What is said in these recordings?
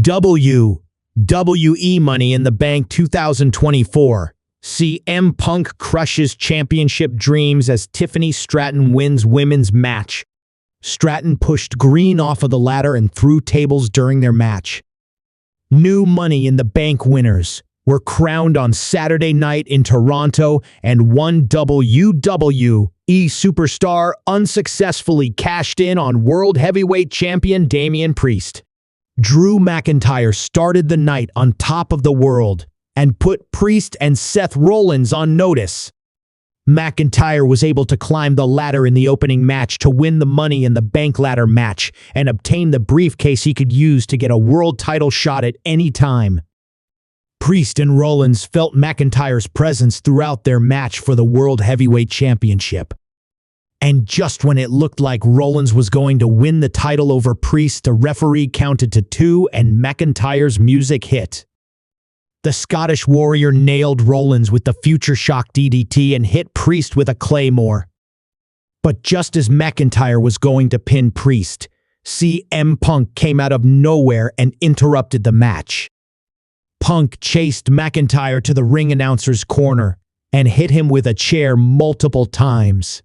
WWE Money in the Bank 2024 CM Punk crushes championship dreams as Tiffany Stratton wins women's match. Stratton pushed Green off of the ladder and threw tables during their match. New Money in the Bank winners were crowned on Saturday night in Toronto, and one WWE superstar unsuccessfully cashed in on World Heavyweight Champion Damian Priest. Drew McIntyre started the night on top of the world and put Priest and Seth Rollins on notice. McIntyre was able to climb the ladder in the opening match to win the Money in the Bank ladder match and obtain the briefcase he could use to get a world title shot at any time. Priest and Rollins felt McIntyre's presence throughout their match for the World Heavyweight Championship. And just when it looked like Rollins was going to win the title over Priest, the referee counted to 2 and McIntyre's music hit. The Scottish Warrior nailed Rollins with the Future Shock DDT and hit Priest with a Claymore. But just as McIntyre was going to pin Priest, CM Punk came out of nowhere and interrupted the match. Punk chased McIntyre to the ring announcer's corner and hit him with a chair multiple times.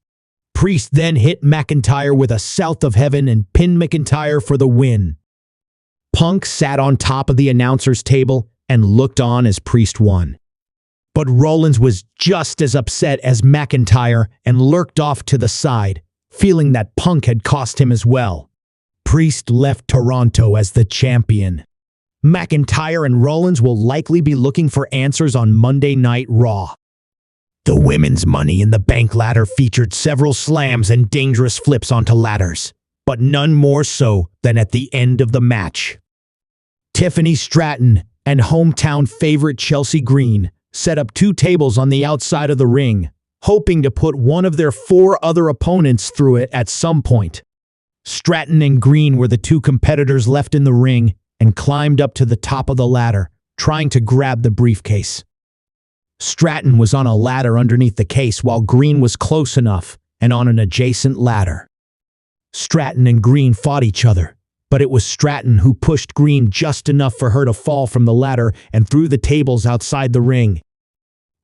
Priest then hit McIntyre with a South of Heaven and pinned McIntyre for the win. Punk sat on top of the announcer's table and looked on as Priest won. But Rollins was just as upset as McIntyre and lurked off to the side, feeling that Punk had cost him as well. Priest left Toronto as the champion. McIntyre and Rollins will likely be looking for answers on Monday Night Raw. The women's Money in the Bank ladder featured several slams and dangerous flips onto ladders, but none more so than at the end of the match. Tiffany Stratton and hometown favorite Chelsea Green set up 2 tables on the outside of the ring, hoping to put one of their 4 other opponents through it at some point. Stratton and Green were the 2 competitors left in the ring and climbed up to the top of the ladder, trying to grab the briefcase. Stratton was on a ladder underneath the case while Green was close enough and on an adjacent ladder. Stratton and Green fought each other, but it was Stratton who pushed Green just enough for her to fall from the ladder and threw the tables outside the ring.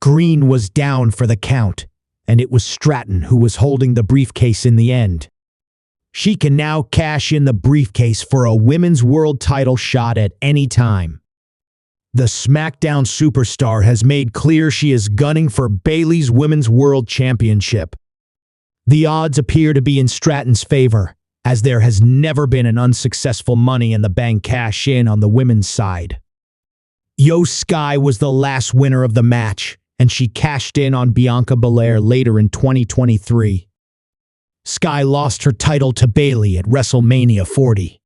Green was down for the count, and it was Stratton who was holding the briefcase in the end. She can now cash in the briefcase for a women's world title shot at any time. The SmackDown superstar has made clear she is gunning for Bayley's Women's World Championship. The odds appear to be in Stratton's favor, as there has never been an unsuccessful Money in the Bank cash-in on the women's side. Io Sky was the last winner of the match, and she cashed in on Bianca Belair later in 2023. Sky lost her title to Bayley at WrestleMania 40.